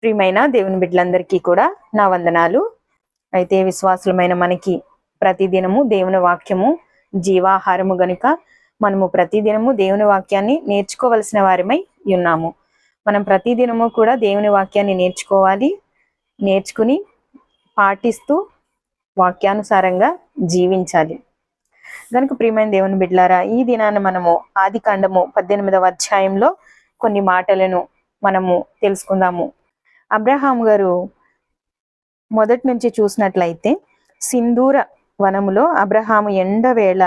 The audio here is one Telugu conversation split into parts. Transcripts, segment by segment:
ప్రియమైన దేవుని బిడ్డలందరికీ కూడా నా వందనాలు. అయితే విశ్వాసులమైన మనకి ప్రతిదినము దేవుని వాక్యము జీవాహారము గనుక మనము ప్రతిదినము దేవుని వాక్యాన్ని నేర్చుకోవలసిన వారిమై ఉన్నాము. మనం ప్రతిదినము కూడా దేవుని వాక్యాన్ని నేర్చుకుని పాటిస్తూ వాక్యానుసారంగా జీవించాలి. గనుక ప్రియమైన దేవుని బిడ్డలారా, ఈ దినాన మనము ఆదికాండము 18వ అధ్యాయంలో కొన్ని మాటలను మనము తెలుసుకుందాము. అబ్రహాము గారు మొదటి నుంచి చూసినట్లయితే సింధూర వనములో అబ్రహాము ఎండవేళ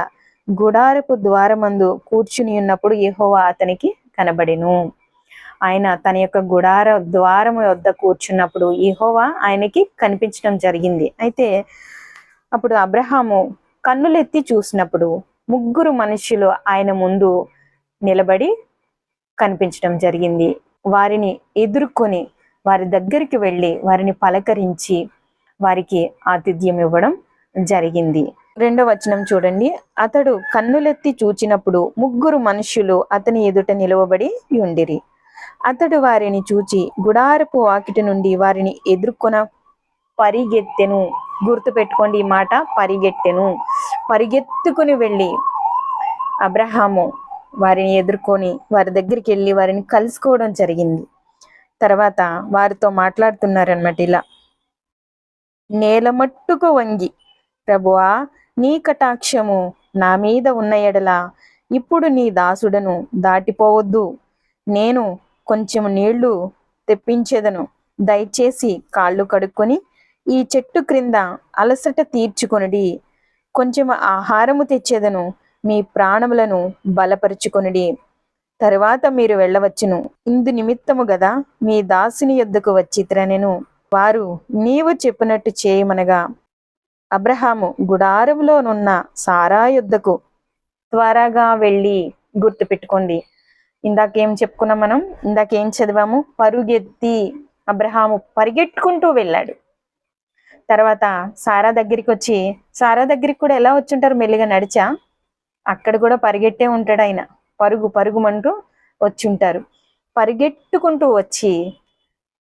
గుడారపు ద్వారమందు కూర్చుని ఉన్నప్పుడు యెహోవా అతనికి కనబడెను. ఆయన తన యొక్క గుడార ద్వారము వద్ద కూర్చున్నప్పుడు యెహోవా ఆయనకి కనిపించడం జరిగింది. అయితే అప్పుడు అబ్రహాము కన్నులెత్తి చూసినప్పుడు 3 మనుషులు ఆయన ముందు నిలబడి కనిపించడం జరిగింది. వారిని ఎదుర్కొని వారి దగ్గరికి వెళ్ళి వారిని పలకరించి వారికి ఆతిథ్యం ఇవ్వడం జరిగింది. 2వ వచనం చూడండి. అతడు కన్నులెత్తి చూచినప్పుడు 3 మనుషులు అతని ఎదుట నిలవబడి ఉండిరి. అతడు వారిని చూచి గుడారపు వాకిటి నుండి వారిని ఎదుర్కొన పరిగెత్తెను. గుర్తు పెట్టుకోండి ఈ మాట, పరిగెత్తెను. పరిగెత్తుకుని వెళ్ళి అబ్రహాము వారిని ఎదుర్కొని వారి దగ్గరికి వెళ్ళి వారిని కలుసుకోవడం జరిగింది. తర్వాత వారితో మాట్లాడుతున్నారన్నమాట. ఇలా నేల మట్టుకు వంగి, ప్రభువా నీ కటాక్షము నా మీద ఉన్న ఎడల ఇప్పుడు నీ దాసుడను దాటిపోవద్దు. నేను కొంచెం నీళ్లు తెప్పించేదను. దయచేసి కాళ్ళు కడుక్కొని ఈ చెట్టు క్రింద అలసట తీర్చుకొనుడి. కొంచెం ఆహారము తెచ్చేదను. మీ ప్రాణములను బలపరుచుకొనుడి. తరువాత మీరు వెళ్ళవచ్చును. ఇందు నిమిత్తము గదా మీ దాసుని యొద్దకు వచ్చిత్రనెను. వారు నీవు చెప్పినట్టు చేయమనగా అబ్రహాము గుడారంలోనున్న సారా యొద్దకు త్వరగా వెళ్ళి, గుర్తు పెట్టుకోండి ఇందాకేం చెప్పుకున్నాం మనం, ఇందాకేం చదివాము, పరుగెత్తి అబ్రహాము పరిగెట్టుకుంటూ వెళ్ళాడు. తర్వాత సారా దగ్గరికి వచ్చి, సారా దగ్గరికి కూడా ఎలా వచ్చుంటారు, మెల్లిగా నడిచా, అక్కడ కూడా పరిగెట్టే ఉంటాడు ఆయన, పరుగుమంటూ వచ్చుంటారు. పరిగెట్టుకుంటూ వచ్చి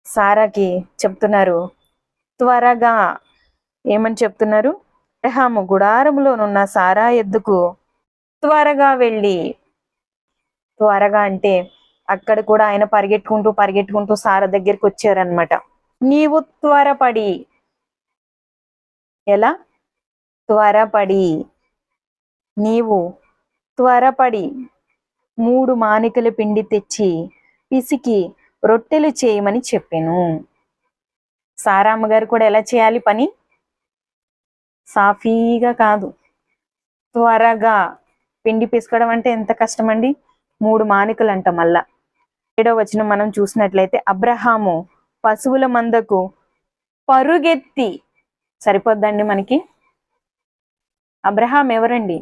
సారాకి చెప్తున్నారు, త్వరగా ఏమని చెప్తున్నారు, అబ్రహాము గుడారంలోనున్న సారా ఎద్దుకు త్వరగా వెళ్ళి. త్వరగా అంటే అక్కడ కూడా ఆయన పరిగెట్టుకుంటూ సారా దగ్గరికి వచ్చారనమాట. నీవు త్వరపడి, ఎలా త్వరపడి, నీవు త్వరపడి 3 మానికల పిండి తెచ్చి పిసికి రొట్టెలు చేయమని చెప్పాను. సారామ్మ గారు కూడా ఎలా చేయాలి పని, సాఫీగా కాదు, త్వరగా. పిండి పిసకడం అంటే ఎంత కష్టమండి, 3 మానికలు అంట. మళ్ళా 7వ వచనం మనం చూసినట్లయితే అబ్రహాము పశువుల మందకు పరుగెత్తి, సరిపోద్దండి మనకి. అబ్రహాం ఎవరండి,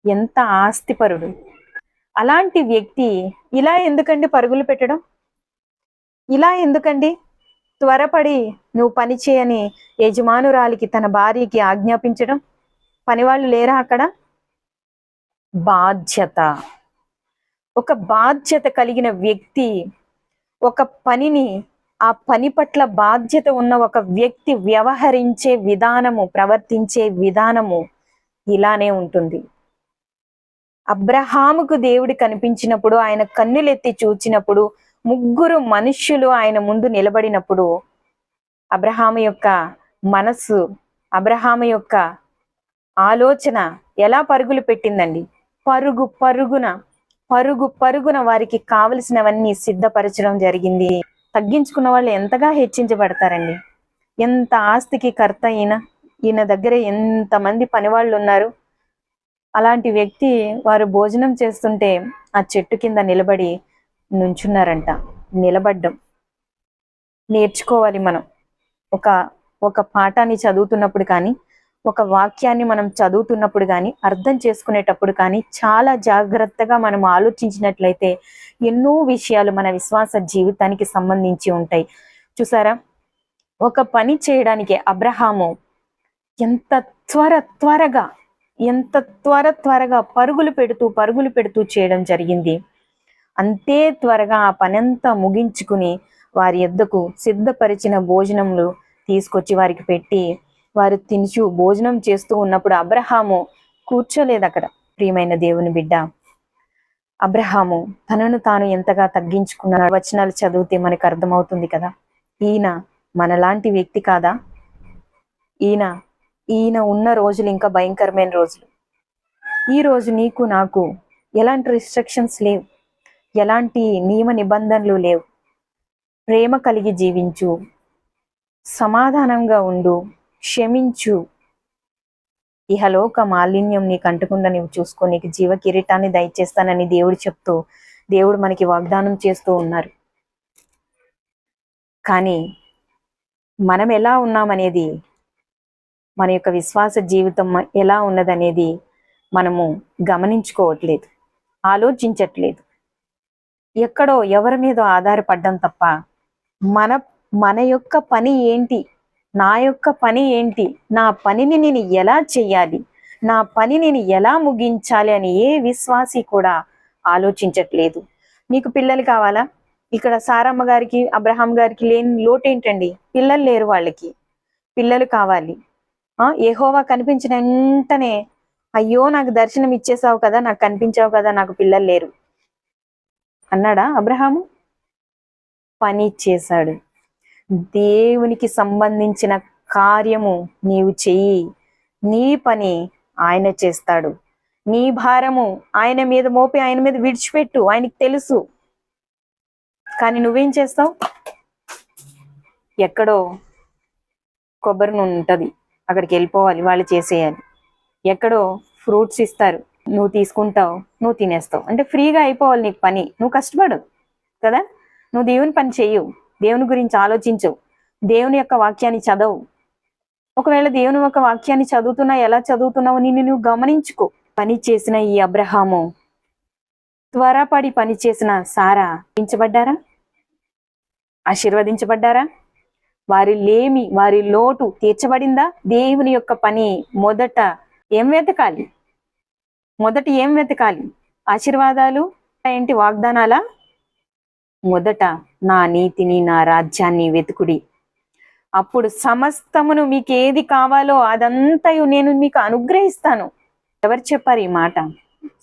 ఎంత ఆస్తిపరుడు. అలాంటి వ్యక్తి ఇలా ఎందుకండి పరుగులు పెట్టడం, ఇలా ఎందుకండి త్వరపడి నువ్వు పని చేయని యజమానురాలికి, తన భార్యకి ఆజ్ఞాపించడం? పనివాళ్ళు లేరా అక్కడ? బాధ్యత, ఒక బాధ్యత కలిగిన వ్యక్తి ఒక పనిని, ఆ పని పట్ల బాధ్యత ఉన్న ఒక వ్యక్తి వ్యవహరించే విధానము, ప్రవర్తించే విధానము ఇలానే ఉంటుంది. అబ్రహాముకు దేవుడు కనిపించినప్పుడు, ఆయన కన్నులెత్తి చూచినప్పుడు 3 మనుష్యులు ఆయన ముందు నిలబడినప్పుడు అబ్రహాము యొక్క మనస్సు, అబ్రహాము యొక్క ఆలోచన ఎలా పరుగులు పెట్టిందండి. పరుగున వారికి కావలసినవన్నీ సిద్ధపరచడం జరిగింది. తగ్గించుకున్న వాళ్ళు ఎంతగా హెచ్చించబడతారండి. ఎంత ఆస్తికి కర్త ఈయన దగ్గర ఎంతమంది పనివాళ్ళు ఉన్నారు. అలాంటి వ్యక్తి వారు భోజనం చేస్తుంటే ఆ చెట్టు కింద నిలబడి నుంచున్నారంట. నిలబడ్డం నేర్చుకోవాలి మనం. ఒక పాఠాన్ని చదువుతున్నప్పుడు కానీ, ఒక వాక్యాన్ని మనం చదువుతున్నప్పుడు కానీ, అర్థం చేసుకునేటప్పుడు కానీ చాలా జాగ్రత్తగా మనం ఆలోచించినట్లయితే ఎన్నో విషయాలు మన విశ్వాస జీవితానికి సంబంధించి ఉంటాయి. చూసారా, ఒక పని చేయడానికి అబ్రహాము ఎంత త్వరగా పరుగులు పెడుతూ చేయడం జరిగింది. అంతే త్వరగా ఆ పనంతా ముగించుకుని వారి యొద్దకు సిద్ధపరిచిన భోజనములు తీసుకొచ్చి వారికి పెట్టి వారు తినుచు భోజనం చేస్తూ ఉన్నప్పుడు అబ్రహాము కూర్చోలేదు అక్కడ. ప్రియమైన దేవుని బిడ్డ, అబ్రహాము తనను తాను ఎంతగా తగ్గించుకున్న వచనాలు చదివితే మనకు అర్థమవుతుంది కదా. ఈయన మనలాంటి వ్యక్తి కాదా? ఈయన ఉన్న రోజులు ఇంకా భయంకరమైన రోజులు. ఈ రోజు నీకు నాకు ఎలాంటి రిస్ట్రిక్షన్స్ లేవు, ఎలాంటి నియమ నిబంధనలు లేవు. ప్రేమ కలిగి జీవించు, సమాధానంగా ఉండు, క్షమించు. ఇహలోక మాలిన్యం నీకు అంటకుండా నీవు చూసుకో, నీకు జీవ కిరీటాన్ని దయచేస్తానని దేవుడు మనకి వాగ్దానం చేస్తూ ఉన్నారు. కానీ మనం ఎలా ఉన్నామనేది, మన యొక్క విశ్వాస జీవితం ఎలా ఉన్నదనేది మనము గమనించుకోవట్లేదు, ఆలోచించట్లేదు. ఎక్కడో ఎవరి మీద ఆధారపడ్డం తప్ప మన యొక్క పని ఏంటి, నా యొక్క పని ఏంటి, నా పనిని నేను ఎలా చెయ్యాలి, నా పని నేను ఎలా ముగించాలి అని ఏ విశ్వాసి కూడా ఆలోచించట్లేదు. నీకు పిల్లలు కావాలా? ఇక్కడ సారమ్మ గారికి అబ్రహాం గారికి లేని లోటు ఏంటండి? పిల్లలు లేరు, వాళ్ళకి పిల్లలు కావాలి. యెహోవా కనిపించిన వెంటనే, అయ్యో నాకు దర్శనం ఇచ్చేసావు కదా, నాకు కనిపించావు కదా, నాకు పిల్లలు లేరు అన్నాడా అబ్రహాము? పని చేశాడు. దేవునికి సంబంధించిన కార్యము నీవు చెయ్యి, నీ పని ఆయన చేస్తాడు. నీ భారము ఆయన మీద మోపి ఆయన మీద విడిచిపెట్టు, ఆయనకి తెలుసు. కానీ నువ్వేం చేస్తావు? ఎక్కడో కొబ్బరి నూనె ఉంటుంది, అక్కడికి వెళ్ళిపోవాలి, వాళ్ళు చేసేయాలి. ఎక్కడో ఫ్రూట్స్ ఇస్తారు, నువ్వు తీసుకుంటావు, నువ్వు తినేస్తావు. అంటే ఫ్రీగా అయిపోవాలి నీకు పని, నువ్వు కష్టపడు కదా. నువ్వు దేవుని పని చెయ్యు, దేవుని గురించి ఆలోచించవు, దేవుని యొక్క వాక్యాన్ని చదవు. ఒకవేళ దేవుని యొక్క వాక్యాన్ని చదువుతున్నా, ఎలా చదువుతున్నావు నిన్ను నువ్వు గమనించుకో. పని చేసిన ఈ అబ్రహాము, త్వరపడి పని చేసిన సారా ఆశీర్వదించబడ్డారా? ఆశీర్వదించబడ్డారా? వారి లోటు తీర్చబడిందా? దేవుని యొక్క పని మొదట ఏం వెతకాలి? ఆశీర్వాదాలు ఏంటి? వాగ్దానాలా? మొదట నా నీతిని, నా రాజ్యాన్ని వెతుకుడి, అప్పుడు సమస్తమును మీకు ఏది కావాలో అదంతయు నేను మీకు అనుగ్రహిస్తాను. ఎవరు చెప్పారు ఈ మాట?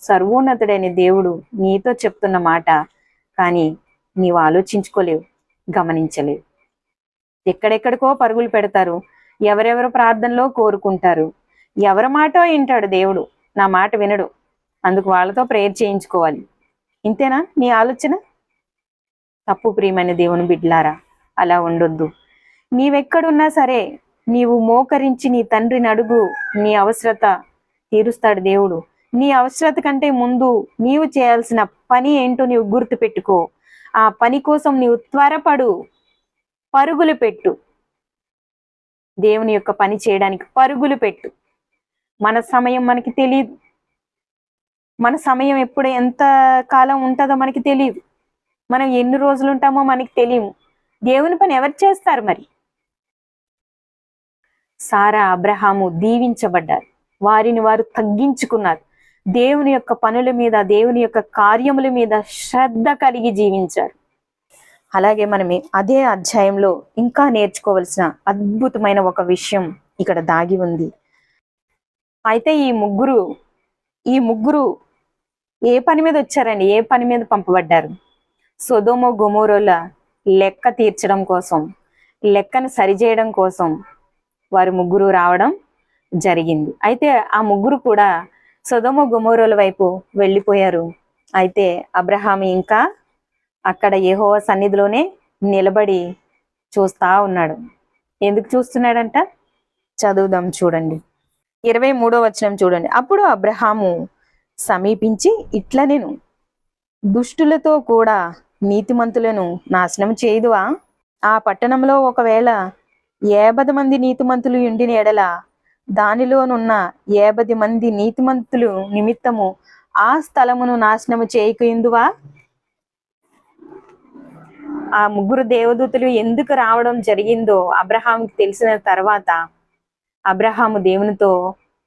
సర్వోన్నతుడైన దేవుడు నీతో చెప్తున్న మాట. కానీ నీవు ఆలోచించుకోలేవు, గమనించలేవు. ఎక్కడెక్కడికో పరుగులు పెడతారు, ఎవరెవరు ప్రార్థనలో కోరుకుంటారు. ఎవరి మాటో వింటాడు దేవుడు, నా మాట వినడు, అందుకు వాళ్ళతో ప్రేయర్ చేయించుకోవాలి. ఇంతేనా నీ ఆలోచన? తప్పు. ప్రియమైన దేవుని బిడ్డలారా, అలా ఉండొద్దు. నీవెక్కడున్నా సరే నీవు మోకరించి నీ తండ్రిని అడుగు, నీ అవసరత తీరుస్తాడు దేవుడు. నీ అవసరత కంటే ముందు నీవు చేయాల్సిన పని ఏంటో నీవు గుర్తు పెట్టుకో. ఆ పని కోసం నీవు త్వరపడు, పరుగులు పెట్టు. దేవుని యొక్క పని చేయడానికి పరుగులు పెట్టు. మన సమయం మనకి తెలియదు, మన సమయం ఎప్పుడు ఎంత కాలం ఉంటుందో మనకి తెలియదు, మనం ఎన్ని రోజులు ఉంటామో మనకి తెలియము. దేవుని పని ఎవరు చేస్తారు మరి? సారా, అబ్రహాము దీవించబడ్డారు, వారిని వారు తగ్గించుకున్నారు, దేవుని యొక్క పనుల మీద, దేవుని యొక్క కార్యముల మీద శ్రద్ధ కలిగి జీవించారు. అలాగే మనమే అదే అధ్యాయంలో ఇంకా నేర్చుకోవలసిన అద్భుతమైన ఒక విషయం ఇక్కడ దాగి ఉంది. అయితే ఈ ముగ్గురు ఏ పని మీద వచ్చారండి? ఏ పని మీద పంపబడ్డారు? సొదొమ గొమొర్రాల లెక్క తీర్చడం కోసం, లెక్కను సరిచేయడం కోసం వారు ముగ్గురు రావడం జరిగింది. అయితే ఆ ముగ్గురు కూడా సొదొమ గొమొర్రాల వైపు వెళ్ళిపోయారు. అయితే అబ్రహాము ఇంకా అక్కడ యెహోవా సన్నిధిలోనే నిలబడి చూస్తా ఉన్నాడు. ఎందుకు చూస్తున్నాడంట? చదువుదాం చూడండి, 23వ వచనం చూడండి. అప్పుడు అబ్రహాము సమీపించి ఇట్లా, నేను దుష్టులతో కూడా నీతిమంతులను నాశనం చేయుదువా? ఆ పట్టణంలో ఒకవేళ 50 మంది నీతిమంతులు ఉండిన ఎడల దానిలోనున్న 50 మంది నీతిమంతులు నిమిత్తము ఆ స్థలమును నాశనము చేయకుందువా? ఆ ముగ్గురు దేవదూతలు ఎందుకు రావడం జరిగిందో అబ్రహాంకి తెలిసిన తర్వాత అబ్రహాము దేవునితో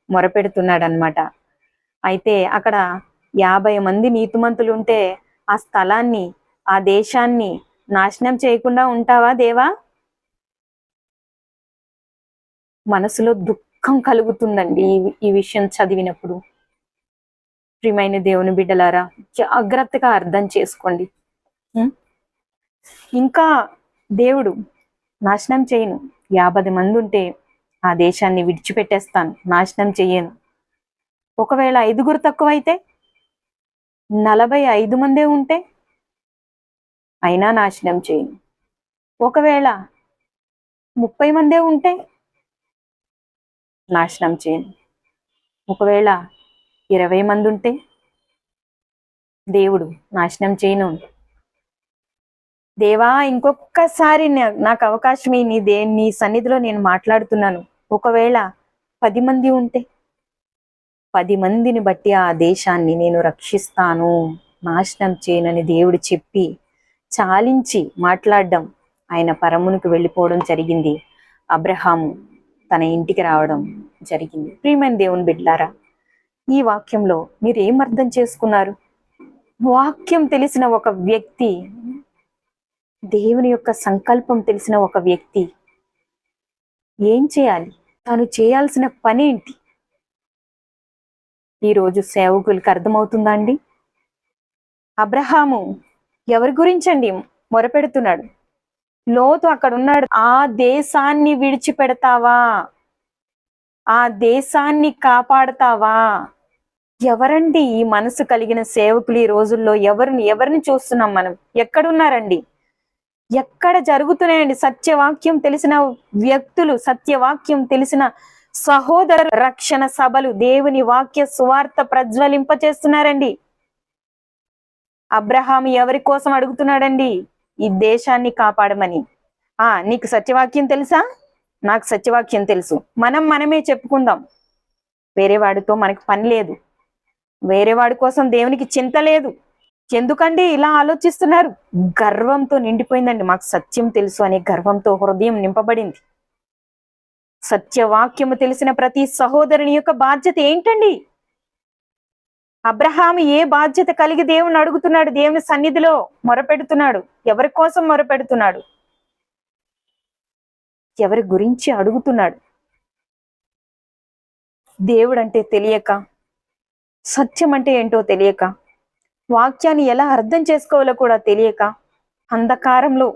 మొరపెడుతున్నాడు అన్నమాట. అయితే అక్కడ 50 మంది నీతిమంతులు ఉంటే ఆ స్థలాన్ని, ఆ దేశాన్ని నాశనం చేయకుండా ఉంటావా దేవా? మనసులో దుఃఖం కలుగుతుందండి ఈ విషయం చదివినప్పుడు. ప్రియమైన దేవుని బిడ్డలారా, జాగ్రత్తగా అర్థం చేసుకోండి. ఇంకా దేవుడు నాశనం చేయను, 50 మంది ఉంటే ఆ దేశాన్ని విడిచిపెట్టేస్తాను, నాశనం చెయ్యను. ఒకవేళ 5 తక్కువైతే, 45 మందే ఉంటే అయినా నాశనం చేయను. ఒకవేళ 30 మందే ఉంటే నాశనం చేయను. ఒకవేళ 20 మంది ఉంటే దేవుడు నాశనం చేయను. దేవా, ఇంకొకసారి నాకు అవకాశం నీ సన్నిధిలో నేను మాట్లాడుతున్నాను. ఒకవేళ 10 మంది ఉంటే, 10 మందిని బట్టి ఆ దేశాన్ని నేను రక్షిస్తాను, నాశనం చేయనని దేవుడు చెప్పి చాలించి మాట్లాడడం, ఆయన పరమునికి వెళ్ళిపోవడం జరిగింది. అబ్రహాము తన ఇంటికి రావడం జరిగింది. ప్రియమైన దేవుని బిడ్డలారా, ఈ వాక్యంలో మీరు ఏం అర్థం చేసుకున్నారు? వాక్యం తెలిసిన ఒక వ్యక్తి, దేవుని యొక్క సంకల్పం తెలిసిన ఒక వ్యక్తి ఏం చేయాలి? తాను చేయాల్సిన పని ఏంటి? ఈరోజు సేవకులకి అర్థమవుతుందా అండి? అబ్రహాము ఎవరి గురించండి మొరపెడుతున్నాడు? లోతు అక్కడ ఉన్నాడు. ఆ దేశాన్ని విడిచిపెడతావా? ఆ దేశాన్ని కాపాడతావా? ఎవరండి ఈ మనసు కలిగిన సేవకులు? ఈ రోజుల్లో ఎవరిని చూస్తున్నాం మనం? ఎక్కడున్నారండి? ఎక్కడ జరుగుతున్నాయండి సత్యవాక్యం తెలిసిన వ్యక్తులు, సత్యవాక్యం తెలిసిన సహోదర రక్షణ సభలు దేవుని వాక్య సువార్త ప్రజ్వలింప చేస్తున్నారండి. అబ్రహాము ఎవరి కోసం అడుగుతున్నాడండి? ఈ దేశాన్ని కాపాడమని. నీకు సత్యవాక్యం తెలుసా? నాకు సత్యవాక్యం తెలుసు. మనమే చెప్పుకుందాం. వేరే వాడితో మనకి పని లేదు, వేరే వాడి కోసం దేవునికి చింత లేదు. ఎందుకండి ఇలా ఆలోచిస్తున్నారు? గర్వంతో నిండిపోయిందండి. మాకు సత్యం తెలుసు అనే గర్వంతో హృదయం నింపబడింది. సత్యవాక్యము తెలిసిన ప్రతి సహోదరుని యొక్క బాధ్యత ఏంటండి? అబ్రహాము ఏ బాధ్యత కలిగి దేవుని అడుగుతున్నాడు? దేవుని సన్నిధిలో మొరపెడుతున్నాడు. ఎవరి కోసం మొరపెడుతున్నాడు? ఎవరి గురించి అడుగుతున్నాడు? దేవుడు అంటే తెలియక, సత్యం అంటే ఏంటో తెలియక, వాక్యాన్ని ఎలా అర్థం చేసుకోవాలో కూడా తెలియక, అంధకారంలో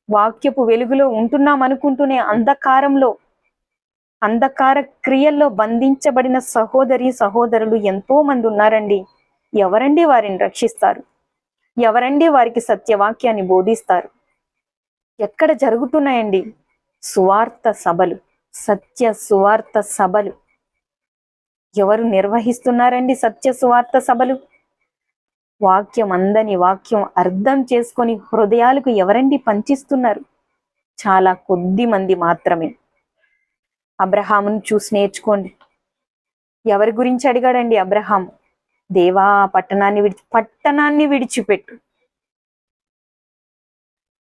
వాక్యపు వెలుగులో ఉంటున్నాం అనుకుంటూనే అంధకార క్రియల్లో బంధించబడిన సహోదరులు ఎంతో మంది ఉన్నారండి. ఎవరండి వారిని రక్షిస్తారు? ఎవరండి వారికి సత్యవాక్యాన్ని బోధిస్తారు? ఎక్కడ జరుగుతున్నాయండి సువార్త సభలు, సత్య సువార్త సభలు? ఎవరు నిర్వహిస్తున్నారండి సత్య సువార్త సభలు? వాక్యం అందని, వాక్యం అర్థం చేసుకొని హృదయాలకు ఎవరండి పంచిస్తున్నారు? చాలా కొద్ది మంది మాత్రమే. అబ్రహామును చూసి నేర్చుకోండి. ఎవరి గురించి అడిగాడండి అబ్రహాము? దేవా, పట్టణాన్ని విడిచిపెట్టు.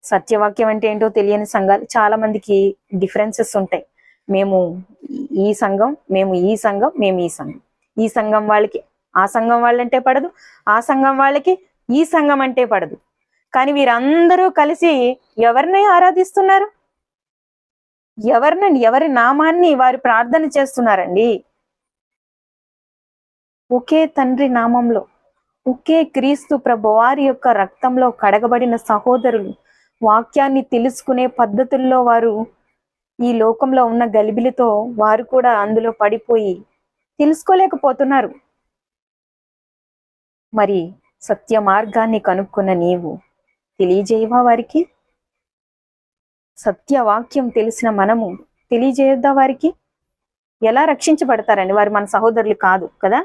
సత్యవాక్యం అంటే ఏంటో తెలియని సంఘాలు చాలా మందికి డిఫరెన్సెస్ ఉంటాయి. మేము ఈ సంఘం, మేము ఈ సంఘం, మేము ఈ సంఘం. ఈ సంఘం వాళ్ళకి ఆ సంఘం వాళ్ళంటే పడదు, ఆ సంఘం వాళ్ళకి ఈ సంఘం అంటే పడదు. కానీ వీరందరూ కలిసి ఎవరిని ఆరాధిస్తున్నారు? ఎవరి నామాన్ని వారు ప్రార్థన చేస్తున్నారండి? ఒకే తండ్రి నామంలో, ఒకే క్రీస్తు ప్రభు వారి యొక్క రక్తంలో కడగబడిన సహోదరులు వాక్యాన్ని తెలుసుకునే పద్ధతుల్లో వారు ఈ లోకంలో ఉన్న గలిబిలితో వారు కూడా అందులో పడిపోయి తెలుసుకోలేకపోతున్నారు. మరి సత్య మార్గాన్ని కనుక్కున్న నీవు తెలియజేయవా వారికి? సత్యవాక్యం తెలిసిన మనము తెలియజేయొద్దా వారికి? ఎలా రక్షించబడతారండి? వారు మన సహోదరులు కాదు కదా.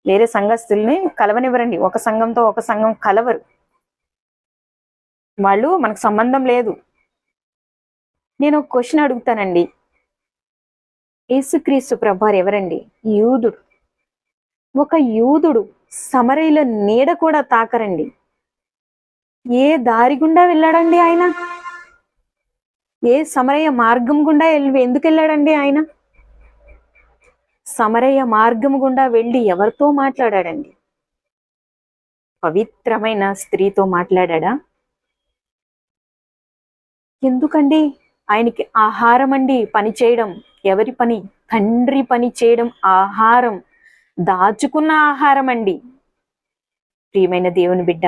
వేరే సంఘస్థుల్ని కలవనివ్వరండి. ఒక సంఘంతో ఒక సంఘం కలవరు. వాళ్ళు మనకు సంబంధం లేదు. నేను ఒక క్వశ్చన్ అడుగుతానండి. యేసుక్రీస్తు ప్రభువారు ఎవరండి? యూదుడు. ఒక యూదుడు సమరయుల నీడ కూడా తాకరండి. ఏ దారి గుండా వెళ్ళాడండి ఆయన? ఏ సమరయ మార్గం గుండా ఎందుకు వెళ్ళాడండి ఆయన? సమరయ మార్గం గుండా వెళ్ళి ఎవరితో మాట్లాడాడండి? పవిత్రమైన స్త్రీతో మాట్లాడా? ఎందుకండి? ఆయనకి ఆహారం అండి పని చేయడం. ఎవరి పని? తండ్రి పని చేయడం ఆహారం. దాచుకున్న ఆహారం అండి. ప్రియమైన దేవుని బిడ్డ,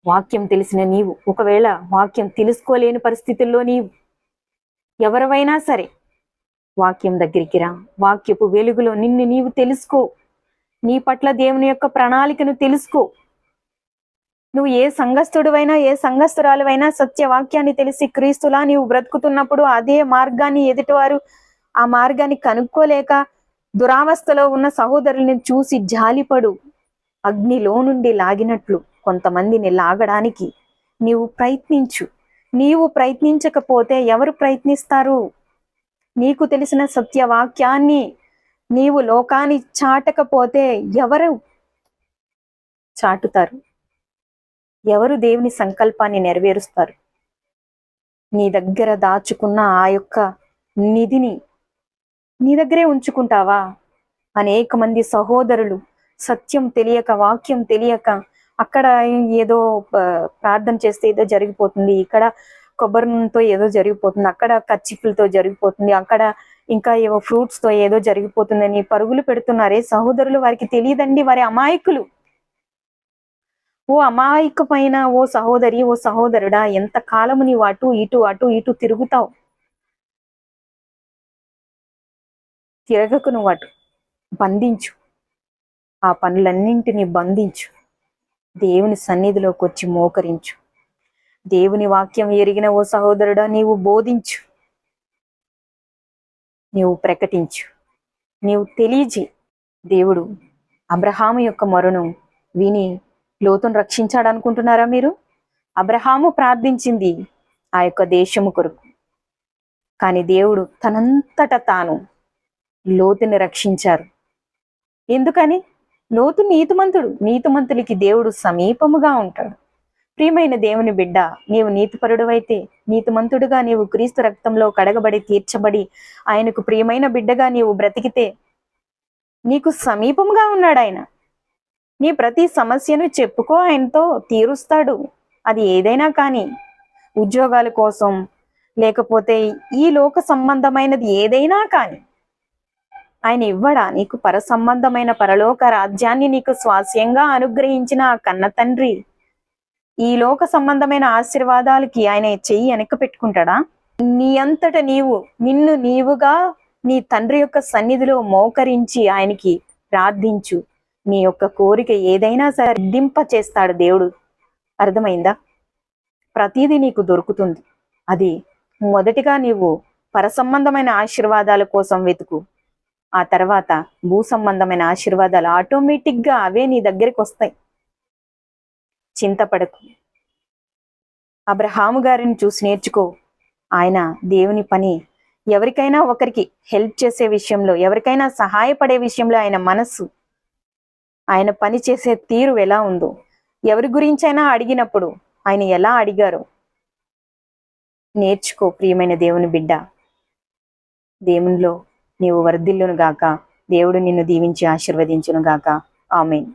వాక్యం తెలిసిన నీవు, ఒకవేళ వాక్యం తెలుసుకోలేని పరిస్థితుల్లో నీవు ఎవరివైనా సరే వాక్యం దగ్గరికి రా. వాక్యపు వెలుగులో నిన్ను నీవు తెలుసుకో. నీ పట్ల దేవుని యొక్క ప్రణాళికను తెలుసుకో. నువ్వు ఏ సంఘస్థుడివైనా ఏ సంఘస్థురాలువైనా సత్యవాక్యాన్ని తెలిసి క్రీస్తులా నీవు బ్రతుకుతున్నప్పుడు అదే మార్గాన్ని ఎదుటివారు ఆ మార్గాన్ని కనుక్కోలేక దురావస్థలో ఉన్న సహోదరుల్ని చూసి జాలిపడు. అగ్నిలో నుండి లాగినట్లు కొంతమందిని లాగడానికి నీవు ప్రయత్నించు. నీవు ప్రయత్నించకపోతే ఎవరు ప్రయత్నిస్తారు? నీకు తెలిసిన సత్యవాక్యాన్ని నీవు లోకాన్ని చాటకపోతే ఎవరు చాటుతారు? ఎవరు దేవుని సంకల్పాన్ని నెరవేరుస్తారు? నీ దగ్గర దాచుకున్న ఆ యొక్క నిధిని నీ దగ్గరే ఉంచుకుంటావా? అనేక మంది సహోదరులు సత్యం తెలియక, వాక్యం తెలియక, అక్కడ ఏదో ప్రార్థన చేస్తే ఏదో జరిగిపోతుంది, ఇక్కడ కొబ్బరితో ఏదో జరిగిపోతుంది, అక్కడ కచ్చిపులతో జరిగిపోతుంది, అక్కడ ఇంకా ఏవో ఫ్రూట్స్ తో ఏదో జరిగిపోతుందని పరుగులు పెడుతున్నారే సహోదరులు. వారికి తెలియదండి, వారి అమాయకులు. ఓ అమాయకమైన ఓ సహోదరి, ఓ సహోదరుడా, ఎంత కాలము నీవు అటు ఇటు తిరుగుతావు? తిరగకు. నువ్వు అటు బంధించు. ఆ పనులన్నింటినీ బంధించు. దేవుని సన్నిధిలోకి వచ్చి మోకరించు. దేవుని వాక్యం ఎరిగిన ఓ సహోదరుడా, నీవు బోధించు, నీవు ప్రకటించు, నీవు తెలియజే. దేవుడు అబ్రహాము యొక్క మొరను విని లోతును రక్షించాడు అనుకుంటున్నారా మీరు? అబ్రహాము ప్రార్థించింది ఆ యొక్క దేశము కొరకు, కానీ దేవుడు తనంతట తాను లోతుని రక్షించారు. ఎందుకని? లోతు నీతిమంతుడు. నీతిమంతులకి దేవుడు సమీపముగా ఉంటాడు. ప్రియమైన దేవుని బిడ్డ, నీవు నీతిపరుడువైతే, నీతిమంతుడుగా నీవు క్రీస్తు రక్తంలో కడగబడి తీర్చబడి ఆయనకు ప్రియమైన బిడ్డగా నీవు బ్రతికితే నీకు సమీపముగా ఉన్నాడు ఆయన. నీ ప్రతి సమస్యను చెప్పుకో, ఆయనతో తీరుస్తాడు. అది ఏదైనా కానీ, ఉద్యోగాల కోసం లేకపోతే ఈ లోక సంబంధమైనది ఏదైనా కానీ ఆయన ఇవ్వడా? నీకు పర సంబంధమైన పరలోక రాజ్యాన్ని నీకు స్వాస్యంగా అనుగ్రహించిన ఆ కన్న తండ్రి ఈ లోక సంబంధమైన ఆశీర్వాదాలకి ఆయన చెయ్యి వెనక్కి పెట్టుకుంటాడా? నీ అంతట నీవు నిన్ను నీవుగా నీ తండ్రి యొక్క సన్నిధిలో మోకరించి ఆయనకి ప్రార్థించు. నీ యొక్క కోరిక ఏదైనా సరే సిద్ధింప చేస్తాడు దేవుడు. అర్థమైందా? ప్రతిదీ నీకు దొరుకుతుంది. అది మొదటిగా నీవు పర సంబంధమైన ఆశీర్వాదాల కోసం వెతుకు. ఆ తర్వాత భూ సంబంధమైన ఆశీర్వాదాలు ఆటోమేటిక్గా అవే నీ దగ్గరికి వస్తాయి. చింతపడకు. అబ్రహాము గారిని చూసి నేర్చుకో. ఆయన దేవుని పని, ఎవరికైనా ఒకరికి హెల్ప్ చేసే విషయంలో, ఎవరికైనా సహాయపడే విషయంలో ఆయన మనస్సు, ఆయన పని చేసే తీరు ఎలా ఉందో, ఎవరి గురించైనా అడిగినప్పుడు ఆయన ఎలా అడిగారో నేర్చుకో. ప్రియమైన దేవుని బిడ్డ, దేవునిలో నీవు వర్ధిల్లును గాక. దేవుడు నిన్ను దీవించి ఆశీర్వదించును గాక. ఆమేన్.